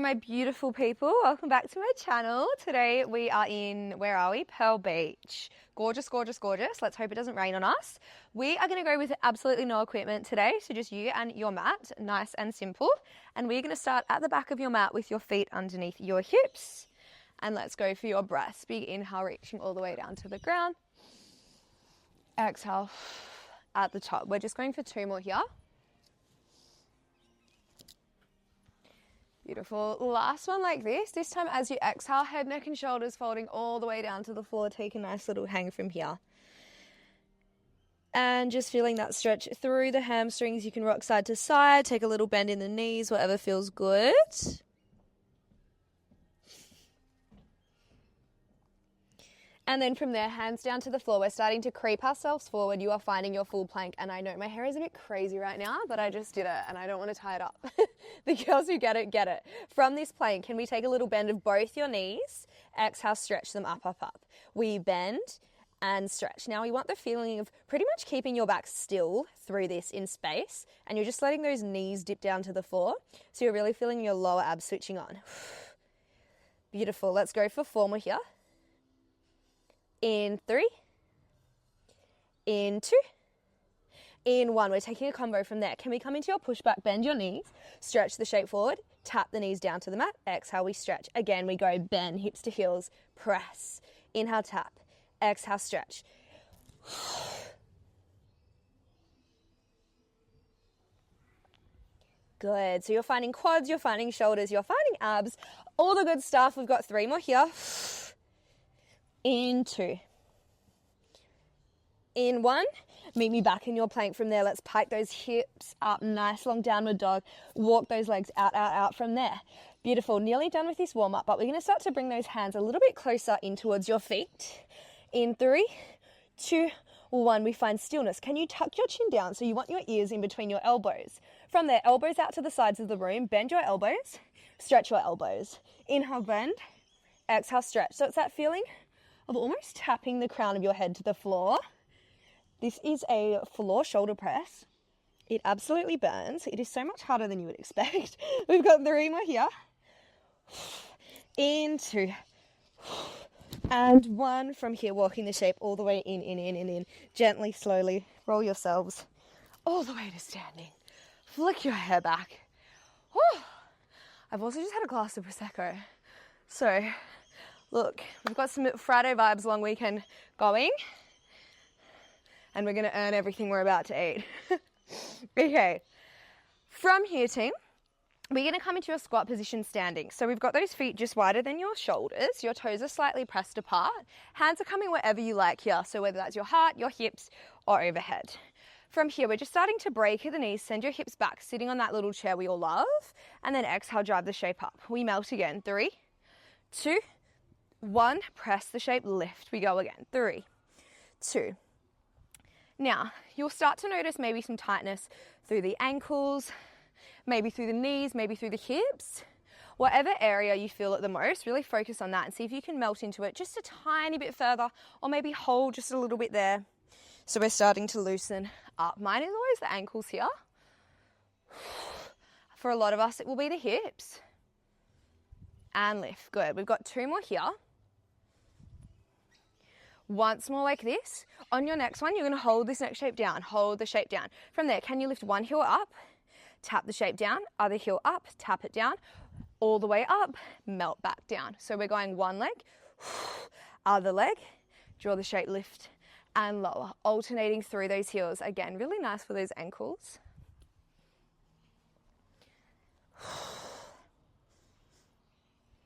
my beautiful people. Welcome back to my channel. Today we are in, where are we? Pearl Beach. Gorgeous, gorgeous, gorgeous. Let's hope it doesn't rain on us. We are going to go with absolutely no equipment today, so just you and your mat, nice and simple. And we're going to start at the back of your mat with your feet underneath your hips. And let's go for your breaths. Big inhale, reaching all the way down to the ground. Exhale at the top. We're just going for 2 more here. Beautiful. Last one like this. This time as you exhale, head, neck and shoulders folding all the way down to the floor. Take a nice little hang from here. And just feeling that stretch through the hamstrings. You can rock side to side. Take a little bend in the knees, whatever feels good. And then from there, hands down to the floor. We're starting to creep ourselves forward. You are finding your full plank. And I know my hair is a bit crazy right now, but I just did it and I don't want to tie it up. The girls who get it, get it. From this plank, can we take a little bend of both your knees? Exhale, stretch them up, up, up. We bend and stretch. Now we want the feeling of pretty much keeping your back still through this in space. And you're just letting those knees dip down to the floor. So you're really feeling your lower abs switching on. Beautiful. Let's go for 4 more here. In 3, in 2, in 1. We're taking a combo from there. Can we come into your pushback, bend your knees, stretch the shape forward, tap the knees down to the mat, exhale, we stretch. Again, we go bend, hips to heels, press, inhale, tap, exhale, stretch. Good, so you're finding quads, you're finding shoulders, you're finding abs, all the good stuff. We've got 3 more here. In 2, in 1, meet me back in your plank from there. Let's pike those hips up, nice long downward dog. Walk those legs out, out, out from there. Beautiful, nearly done with this warm up, but we're gonna start to bring those hands a little bit closer in towards your feet. In 3, 2, 1, we find stillness. Can you tuck your chin down? So you want your ears in between your elbows. From there, elbows out to the sides of the room, bend your elbows, stretch your elbows. Inhale, bend, exhale, stretch. So it's that feeling of almost tapping the crown of your head to the floor. This is a floor shoulder press. It absolutely burns. It is so much harder than you would expect. We've got 3 more here. In 2. And 1 from here, walking the shape all the way in. Gently, slowly, roll yourselves all the way to standing. Flick your hair back. Whew. I've also just had a glass of Prosecco. So, look, we've got some Friday vibes, long weekend going, and we're going to earn everything we're about to eat. Okay, from here, team, we're going to come into your squat position standing. So we've got those feet just wider than your shoulders. Your toes are slightly pressed apart. Hands are coming wherever you like here. So whether that's your heart, your hips, or overhead. From here, we're just starting to break at the knees. Send your hips back, sitting on that little chair we all love. And then exhale, drive the shape up. We melt again. 3, 2, 1, press the shape, lift. We go again. 3, 2. Now, you'll start to notice maybe some tightness through the ankles, maybe through the knees, maybe through the hips. Whatever area you feel it the most, really focus on that and see if you can melt into it just a tiny bit further, or maybe hold just a little bit there. So we're starting to loosen up. Mine is always the ankles here. For a lot of us, it will be the hips. And lift. Good. We've got 2 more here. Once more like this. On your next one, you're going to hold this neck shape down. Hold the shape down. From there, can you lift one heel up, tap the shape down, other heel up, tap it down, all the way up, melt back down. So we're going one leg, other leg, draw the shape, lift and lower, alternating through those heels. Again, really nice for those ankles.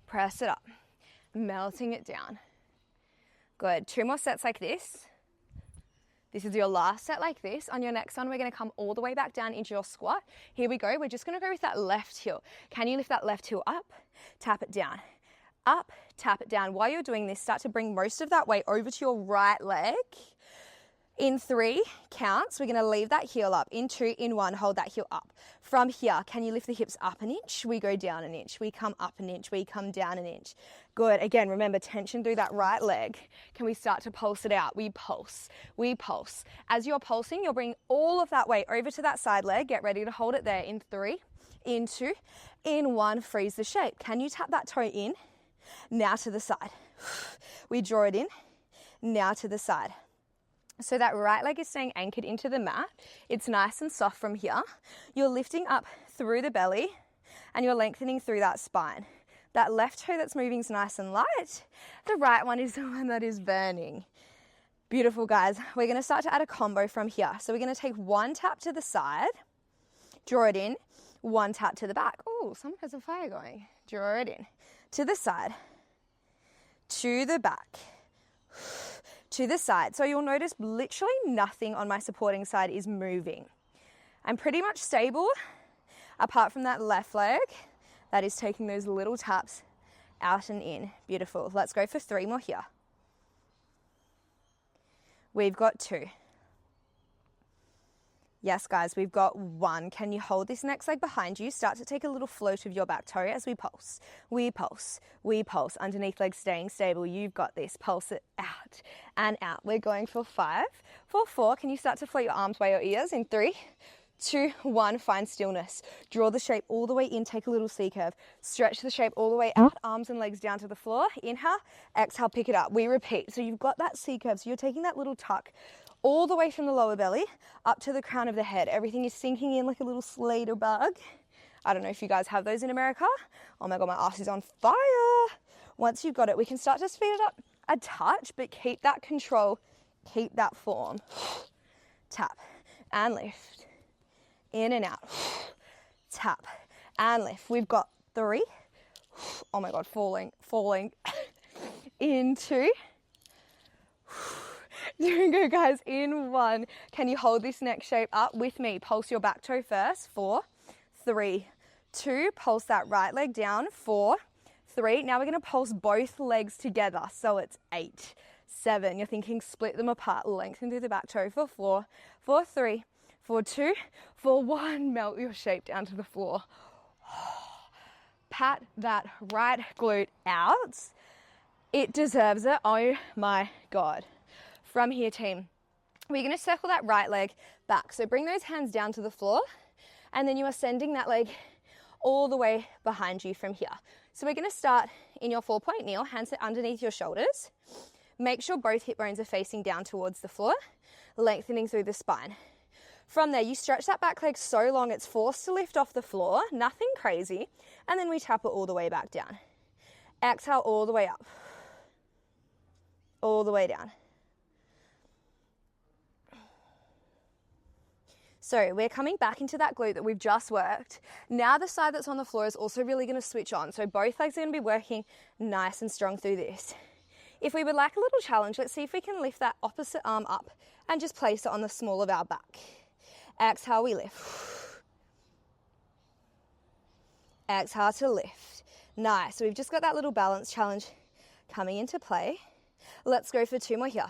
Press it up, melting it down. Good, 2 more sets like this. This is your last set like this. On your next one, we're gonna come all the way back down into your squat. Here we go, we're just gonna go with that left heel. Can you lift that left heel up, tap it down, up, tap it down. While you're doing this, start to bring most of that weight over to your right leg. In 3 counts, we're gonna leave that heel up. In 2, in 1, hold that heel up. From here, can you lift the hips up an inch? We go down an inch. We come up an inch. We come down an inch. Good. Again, remember, tension through that right leg. Can we start to pulse it out? We pulse. We pulse. As you're pulsing, you'll bring all of that weight over to that side leg. Get ready to hold it there in 3, in 2, in 1, freeze the shape. Can you tap that toe in? Now to the side. We draw it in, now to the side. So that right leg is staying anchored into the mat. It's nice and soft from here. You're lifting up through the belly and you're lengthening through that spine. That left toe that's moving is nice and light. The right one is the one that is burning. Beautiful, guys. We're going to start to add a combo from here. So we're going to take 1 tap to the side, draw it in, 1 tap to the back. Oh, someone has a fire going. Draw it in. To the side, to the back, to the side. So you'll notice literally nothing on my supporting side is moving. I'm pretty much stable apart from that left leg that is taking those little taps out and in. Beautiful. Let's go for 3 more here. We've got 2. Yes, guys, we've got 1. Can you hold this next leg behind you? Start to take a little float of your back toe as we pulse. We pulse. We pulse. Underneath leg staying stable. You've got this. Pulse it out and out. We're going for 5. For 4, can you start to float your arms by your ears? In 3, 2, 1, find stillness. Draw the shape all the way in. Take a little C curve. Stretch the shape all the way out. Arms and legs down to the floor. Inhale. Exhale, pick it up. We repeat. So you've got that C curve. So you're taking that little tuck all the way from the lower belly up to the crown of the head. Everything is sinking in like a little Slater bug. I don't know if you guys have those in America. Oh my God, my ass is on fire. Once you've got it, we can start to speed it up a touch, but keep that control, keep that form. Tap and lift. In and out. Tap and lift. We've got 3. Oh my God, falling. Into. There we go, guys, in 1. Can you hold this neck shape up with me? Pulse your back toe first. 4, 3, 2. Pulse that right leg down. 4, 3. Now we're going to pulse both legs together. So it's 8, 7. You're thinking split them apart. Lengthen through the back toe for 4, 4, 3, 4, 2, 4, 1. Melt your shape down to the floor. Pat that right glute out. It deserves it. Oh my God. From here, team, we're going to circle that right leg back. So bring those hands down to the floor, and then you are sending that leg all the way behind you from here. So we're going to start in your 4-point kneel, hands underneath your shoulders. Make sure both hip bones are facing down towards the floor, lengthening through the spine. From there, you stretch that back leg so long it's forced to lift off the floor, nothing crazy, and then we tap it all the way back down. Exhale all the way up, all the way down. So we're coming back into that glute that we've just worked. Now the side that's on the floor is also really going to switch on. So both legs are going to be working nice and strong through this. If we would like a little challenge, let's see if we can lift that opposite arm up and just place it on the small of our back. Exhale, we lift. Exhale to lift. Nice. So we've just got that little balance challenge coming into play. Let's go for 2 more here.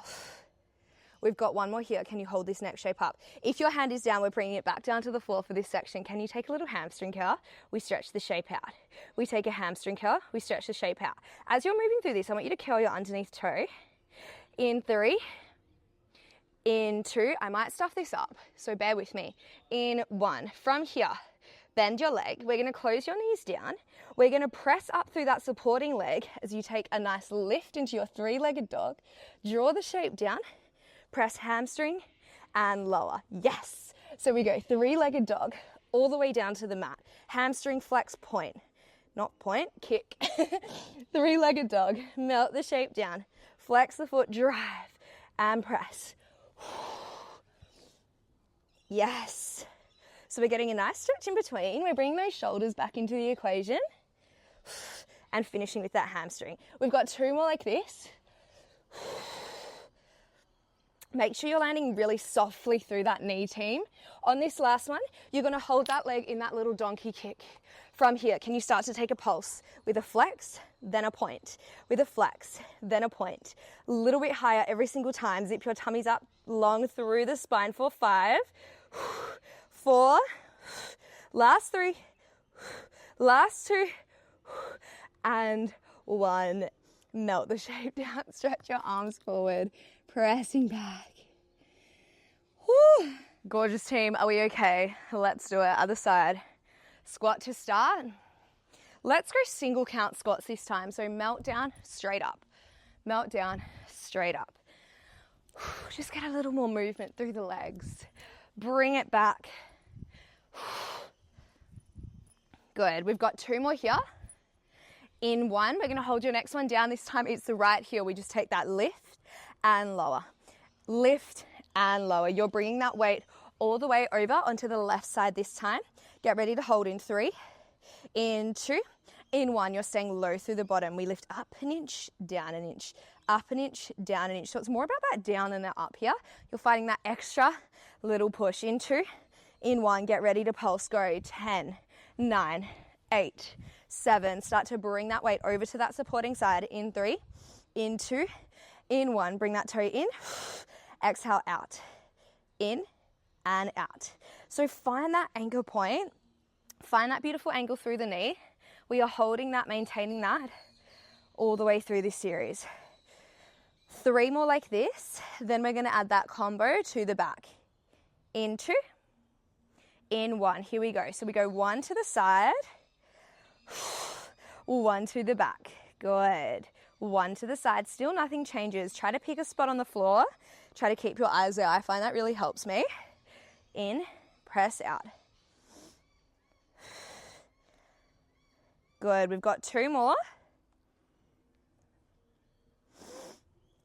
We've got 1 more here. Can you hold this neck shape up? If your hand is down, we're bringing it back down to the floor for this section. Can you take a little hamstring curl? We stretch the shape out. We take a hamstring curl. We stretch the shape out. As you're moving through this, I want you to curl your underneath toe. In 3, in 2, I might stuff this up, so bear with me. In 1, from here, bend your leg. We're going to close your knees down. We're going to press up through that supporting leg as you take a nice lift into your 3-legged dog. Draw the shape down. Press hamstring and lower. Yes. So we go 3-legged dog all the way down to the mat. Hamstring flex point. Not point, kick. 3-legged dog. Melt the shape down. Flex the foot, drive and press. Yes. So we're getting a nice stretch in between. We're bringing those shoulders back into the equation and finishing with that hamstring. We've got 2 more like this. Make sure you're landing really softly through that knee, team. On this last one, you're going to hold that leg in that little donkey kick. From here, can you start to take a pulse with a flex, then a point, with a flex, then a point. A little bit higher every single time. Zip your tummies up long through the spine for 5, 4, last 3, last 2, and 1. Melt the shape down, stretch your arms forward. Pressing back. Woo. Gorgeous, team. Are we okay? Let's do it. Other side. Squat to start. Let's go single count squats this time. So melt down, straight up. Melt down, straight up. Just get a little more movement through the legs. Bring it back. Good. We've got 2 more here. In 1, we're going to hold your next one down. This time it's the right heel. We just take that lift and lower. Lift and lower. You're bringing that weight all the way over onto the left side this time. Get ready to hold in 3, in 2, in 1. You're staying low through the bottom. We lift up an inch, down an inch, up an inch, down an inch. So it's more about that down than that up here. You're fighting that extra little push. In 2, in 1. Get ready to pulse. Go 10, 9, 8, 7. Start to bring that weight over to that supporting side. In 3, in 2, in 1. Bring that toe in. Exhale out. In and out. So find that anchor point. Find that beautiful angle through the knee. We are holding that, maintaining that all the way through this series. 3 more like this. Then we're going to add that combo to the back. In 2, in 1. Here we go. So we go 1 to the side, 1 to the back. Good. 1 to the side. Still nothing changes. Try to pick a spot on the floor. Try to keep your eyes there. I find that really helps me. In, press out. Good. We've got 2 more.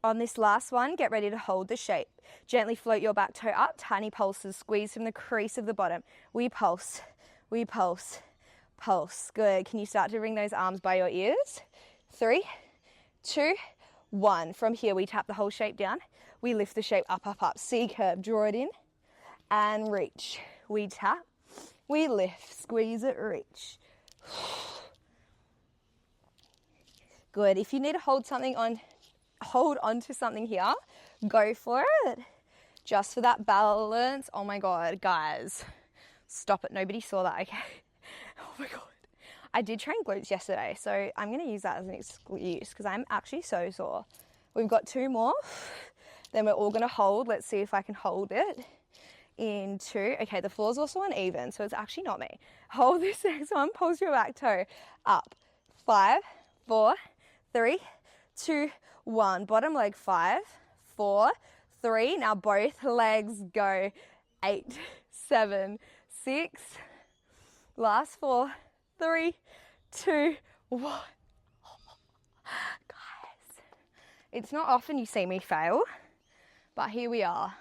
On this last one, get ready to hold the shape. Gently float your back toe up. Tiny pulses. Squeeze from the crease of the bottom. We pulse. We pulse. Pulse. Good. Can you start to bring those arms by your ears? 3, 2, 1. From here, we tap the whole shape down. We lift the shape up, up, up. C curve. Draw it in and reach. We tap. We lift. Squeeze it. Reach. Good. If you need to hold onto something here, go for it. Just for that balance. Oh my God, guys. Stop it. Nobody saw that, okay? Oh my God. I did train glutes yesterday, so I'm going to use that as an excuse because I'm actually so sore. We've got 2 more. Then we're all going to hold. Let's see if I can hold it. In 2. Okay, the floor's also uneven, so it's actually not me. Hold this next one. Pulse your back toe up. 5, 4, 3, 2, 1. Bottom leg. 5, 4, 3. Now both legs go. 8, 7, 6. Last 4, 3, 2, 1. Guys, it's not often you see me fail, but here we are.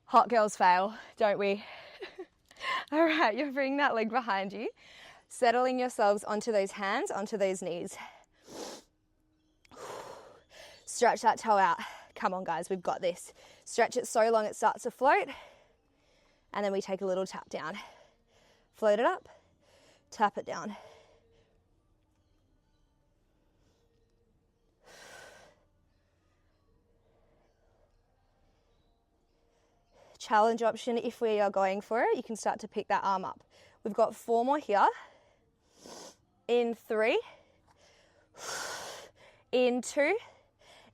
Hot girls fail, don't we? All right, you're bringing that leg behind you, settling yourselves onto those hands, onto those knees. Stretch that toe out. Come on, guys, we've got this. Stretch it so long it starts to float, and then we take a little tap down. Float it up, tap it down. Challenge option, if we are going for it, you can start to pick that arm up. We've got 4 more here. In 3, in 2,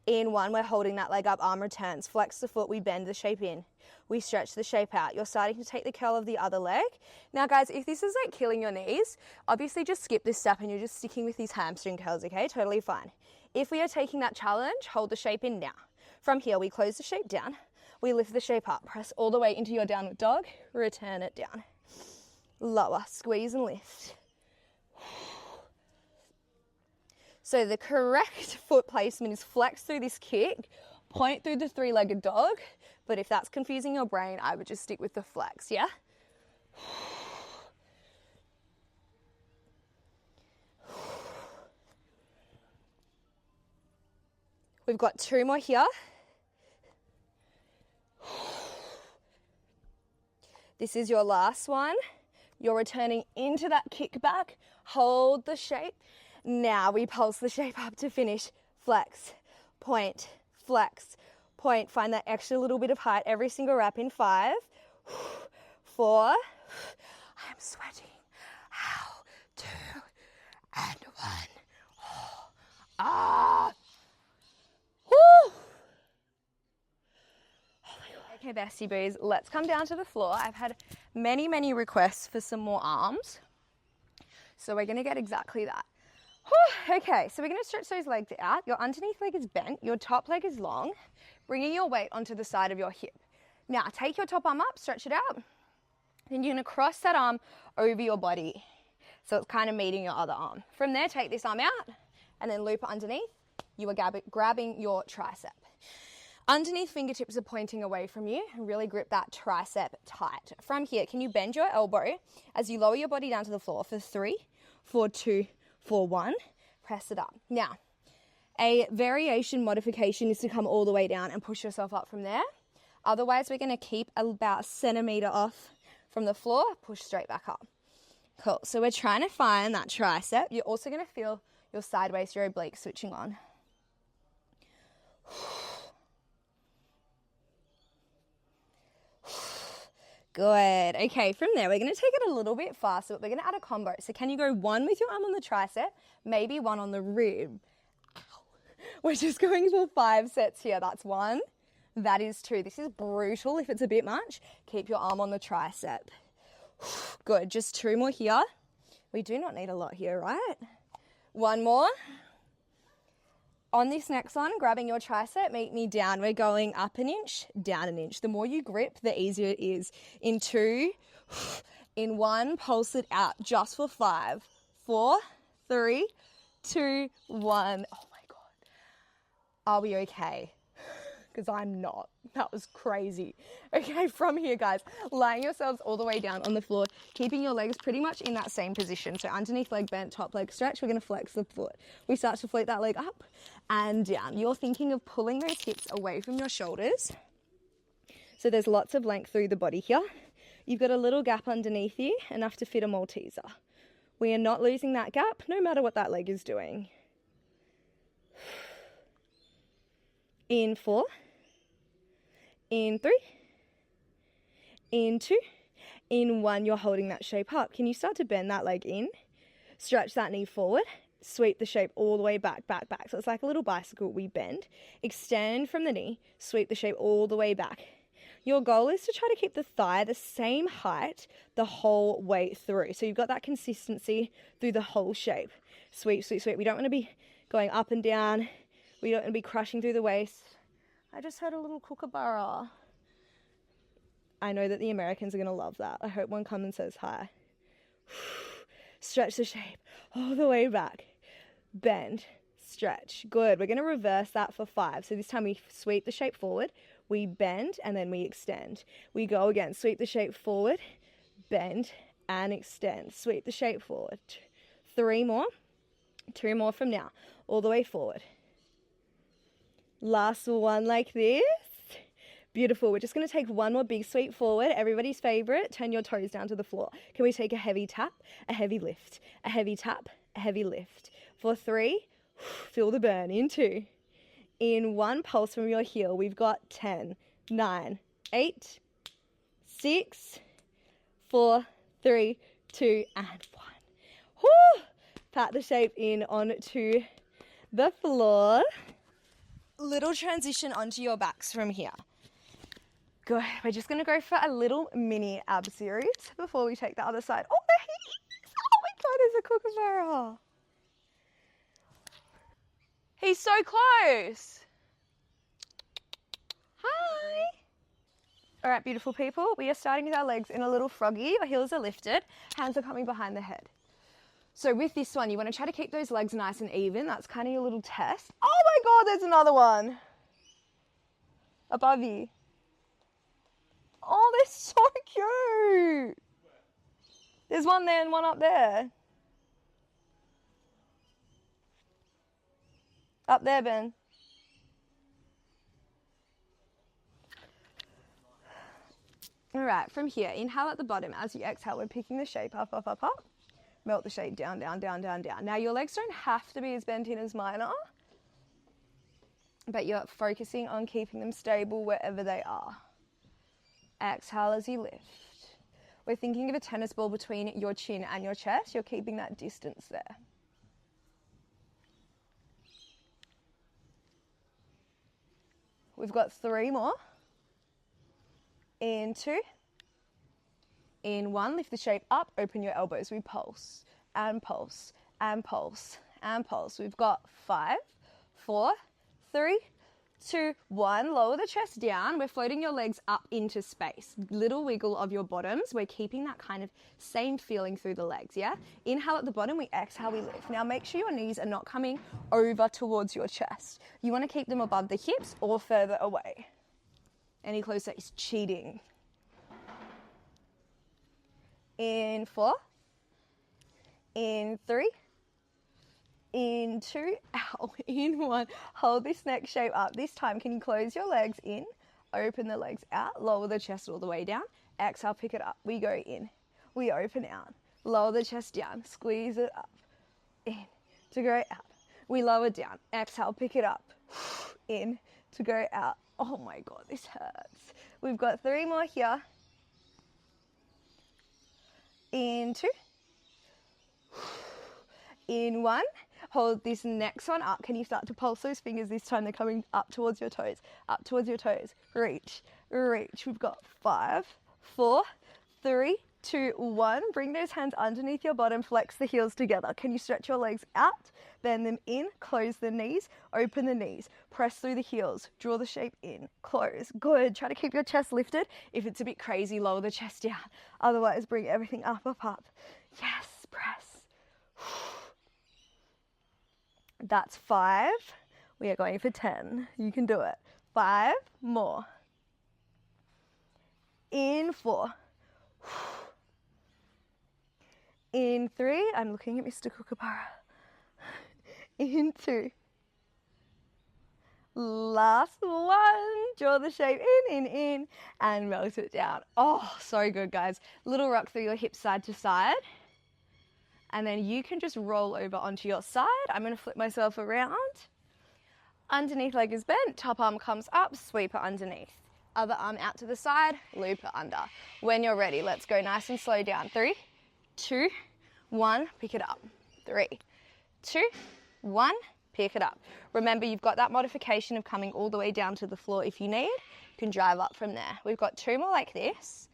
in 1. We're holding that leg up, arm returns. Flex the foot, we bend the shape in. We stretch the shape out. You're starting to take the curl of the other leg. Now guys, if this is like killing your knees, obviously just skip this step and you're just sticking with these hamstring curls, okay? Totally fine. If we are taking that challenge, hold the shape in now. From here, we close the shape down. We lift the shape up. Press all the way into your downward dog. Return it down. Lower, squeeze and lift. So the correct foot placement is flex through this kick, point through the 3-legged dog. But if that's confusing your brain, I would just stick with the flex, yeah? We've got 2 more here. This is your last one. You're returning into that kickback. Hold the shape. Now we pulse the shape up to finish. Flex, point, flex, point. Find that extra little bit of height every single rep in 5, 4. I'm sweating. How? 2 and 1. Ah. Woo. Oh my God. Okay, bestie boos, let's come down to the floor. I've had many requests for some more arms. So we're gonna get exactly that. Whew, okay, so we're gonna stretch those legs out. Your underneath leg is bent, your top leg is long, bringing your weight onto the side of your hip. Now, take your top arm up, stretch it out. Then you're gonna cross that arm over your body. So it's kind of meeting your other arm. From there, take this arm out and then loop it underneath. You are grabbing your tricep. Underneath fingertips are pointing away from you and really grip that tricep tight. From here, can you bend your elbow as you lower your body down to the floor for 3, for 2, for 1. Press it up. Now, a variation modification is to come all the way down and push yourself up from there. Otherwise, we're going to keep about a centimeter off from the floor, push straight back up. Cool. So we're trying to find that tricep. You're also going to feel your side waist, your oblique switching on. Good. Okay, from there, we're going to take it a little bit faster, but we're going to add a combo. So can you go 1 with your arm on the tricep, maybe 1 on the rib? Ow. We're just going for 5 sets here. That's 1. That is 2. This is brutal. If it's a bit much, keep your arm on the tricep. Good. Just 2 more here. We do not need a lot here, right? 1 more. On this next one, grabbing your tricep, meet me down. We're going up an inch, down an inch. The more you grip, the easier it is. In 2, in 1, pulse it out just for 5, 4, 3, 2, 1. Oh my God. Are we okay? Because I'm not. That was crazy. Okay, from here, guys, laying yourselves all the way down on the floor, keeping your legs pretty much in that same position. So underneath leg bent, top leg stretch, we're going to flex the foot. We start to float that leg up and down. You're thinking of pulling those hips away from your shoulders. So there's lots of length through the body here. You've got a little gap underneath you, enough to fit a Malteser. We are not losing that gap, no matter what that leg is doing. In 4. In 3, in 2, in 1, you're holding that shape up. Can you start to bend that leg in? Stretch that knee forward, sweep the shape all the way back. So it's like a little bicycle, we bend. Extend from the knee, sweep the shape all the way back. Your goal is to try to keep the thigh the same height the whole way through. So you've got that consistency through the whole shape. Sweep, sweep, sweep. We don't want to be going up and down. We don't want to be crushing through the waist. I just heard a little kookaburra. I know that the Americans are going to love that. I hope one comes and says hi. Stretch the shape all the way back. Bend, stretch. Good. We're going to reverse that for 5. So this time we sweep the shape forward, we bend, and then we extend. We go again. Sweep the shape forward, bend, and extend. Sweep the shape forward. 3 more. 2 more from now. All the way forward. Last one like this. Beautiful. We're just going to take 1 more big sweep forward. Everybody's favorite. Turn your toes down to the floor. Can we take a heavy tap, a heavy lift, a heavy tap, a heavy lift? For 3, feel the burn. In 2, in 1, pulse from your heel. We've got 10, 9, 8, 6, 4, 3, 2, and 1. Whoo! Pat the shape in onto the floor. Little transition onto your backs from here. Good. We're just going to go for a little mini ab series before we take the other side. Oh, there he is. Oh my God, there's a kookaburra. He's so close. Hi. All right, beautiful people. We are starting with our legs in a little froggy. Our heels are lifted. Hands are coming behind the head. So with this one, you want to try to keep those legs nice and even. That's kind of your little test. Oh my God, there's another one. Above you. Oh, they're so cute. There's one there and one up there. Up there, Ben. All right, from here, inhale at the bottom. As you exhale, we're picking the shape up, up, up, up. Melt the shape down, down, down, down, down. Now your legs don't have to be as bent in as mine are, but you're focusing on keeping them stable wherever they are. Exhale as you lift. We're thinking of a tennis ball between your chin and your chest. You're keeping that distance there. We've got 3 more. In 2, in 1, lift the shape up, open your elbows. We pulse and pulse and pulse and pulse. We've got 5, 4, 3, 2, 1. Lower the chest down. We're floating your legs up into space. Little wiggle of your bottoms. We're keeping that kind of same feeling through the legs, yeah? Inhale at the bottom, we exhale, we lift. Now make sure your knees are not coming over towards your chest. You want to keep them above the hips or further away. Any closer is cheating. In 4, in 3, in 2, ow, in 1. Hold this neck shape up. This time, can you close your legs in, open the legs out, lower the chest all the way down. Exhale, pick it up. We go in, we open out, lower the chest down, squeeze it up, in, to go out. We lower down, exhale, pick it up, in, to go out. Oh my God, this hurts. We've got 3 more here. In 2, in 1. Hold this next one up. Can you start to pulse those fingers this time? They're coming up towards your toes, up towards your toes. Reach, reach. We've got 5, 4, 3, 2, 1. Bring those hands underneath your bottom, flex the heels together. Can you stretch your legs out, bend them in, close the knees, open the knees, press through the heels, draw the shape in, close. Good. Try to keep your chest lifted. If it's a bit crazy, lower the chest down. Otherwise, bring everything up, up, up. Yes, press. That's 5. We are going for 10. You can do it. 5 more. In 4. In 3. I'm looking at Mr. Kookaburra. In 2. Last one. Draw the shape in, and melt it down. Oh, so good, guys. Little rock through your hips side to side. And then you can just roll over onto your side. I'm going to flip myself around. Underneath leg is bent, top arm comes up, sweep it underneath. Other arm out to the side, loop it under. When you're ready, let's go nice and slow down. 3, 2, 1, pick it up. 3, 2, 1, pick it up. Remember, you've got that modification of coming all the way down to the floor if you need. You can drive up from there. We've got 2 more like this.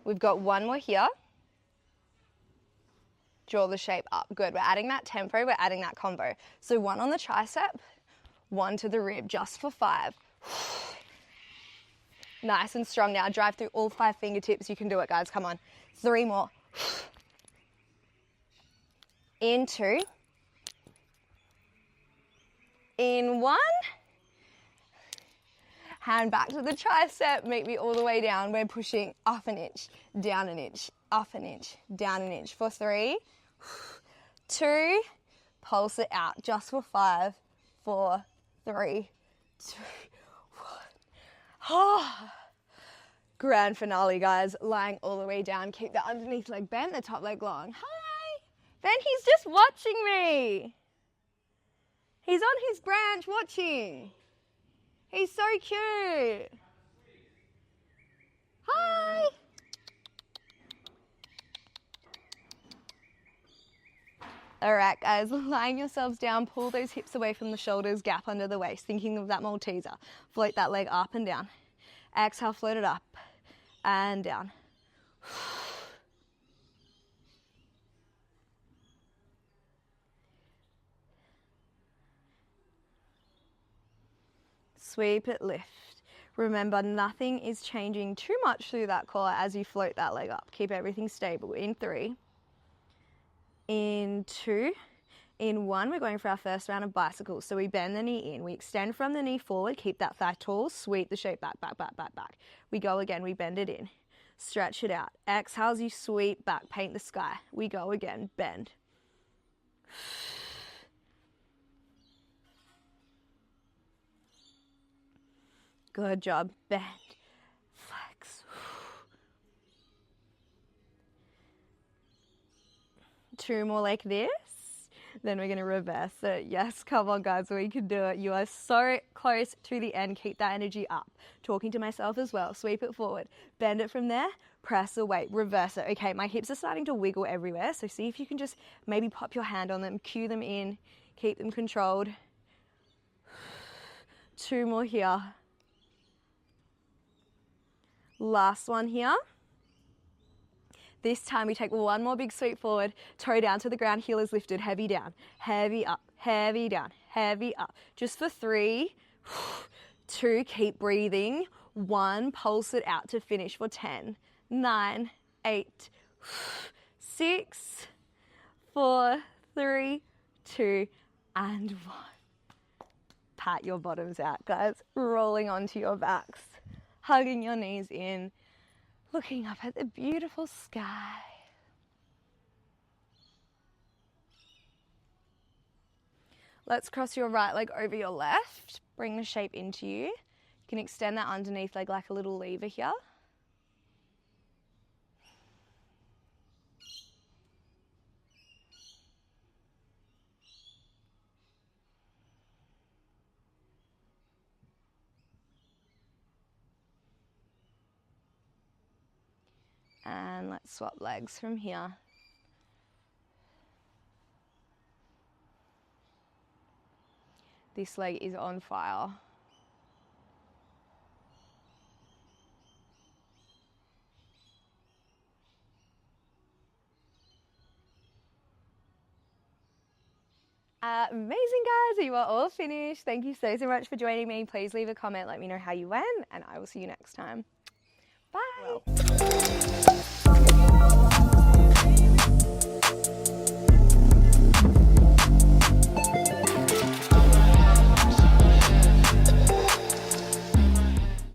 We've got 1 more here. Draw the shape up. Good. We're adding that tempo. We're adding that combo. So 1 on the tricep, 1 to the rib, just for 5. Nice and strong now. Drive through all 5 fingertips. You can do it, guys. Come on. 3 more. In 2. In 1. Hand back to the tricep, meet me all the way down. We're pushing up an inch, down an inch, up an inch, down an inch. For 3, 2, pulse it out. Just for 5, 4, 3, 2, 1. Oh. Grand finale, guys. Lying all the way down. Keep the underneath leg bent, the top leg long. Hi. Ben, he's just watching me. He's on his branch watching. He's so cute. Hi. All right, guys, lying yourselves down, pull those hips away from the shoulders, gap under the waist, thinking of that Malteser. Float that leg up and down. Exhale, float it up and down. Sweep it, lift. Remember, nothing is changing too much through that core as you float that leg up. Keep everything stable. In 3, in 2, in 1, we're going for our first round of bicycles. So we bend the knee in, we extend from the knee forward, keep that thigh tall, sweep the shape back, back, back, back, back. We go again, we bend it in, stretch it out. Exhale as you sweep back, paint the sky. We go again, bend. Good job. Bend, flex. 2 more like this. Then we're going to reverse it. Yes, come on, guys. We can do it. You are so close to the end. Keep that energy up. Talking to myself as well. Sweep it forward. Bend it from there. Press away. Reverse it. Okay, my hips are starting to wiggle everywhere. So see if you can just maybe pop your hand on them, cue them in, keep them controlled. 2 more here. Last one here. This time we take 1 more big sweep forward, toe down to the ground, heel is lifted, heavy down, heavy up, heavy down, heavy up. Just for 3, 2, keep breathing, 1, pulse it out to finish for 10, 9, 8, 6, 4, 3, 2, and 1. Pat your bottoms out, guys, rolling onto your backs, hugging your knees in, looking up at the beautiful sky. Let's cross your right leg over your left. Bring the shape into you. You can extend that underneath leg like a little lever here. And let's swap legs from here. This leg is on fire. Amazing, guys. You are all finished. Thank you so much for joining me. Please leave a comment. Let me know how you went, and I will see you next time. Bye. Well.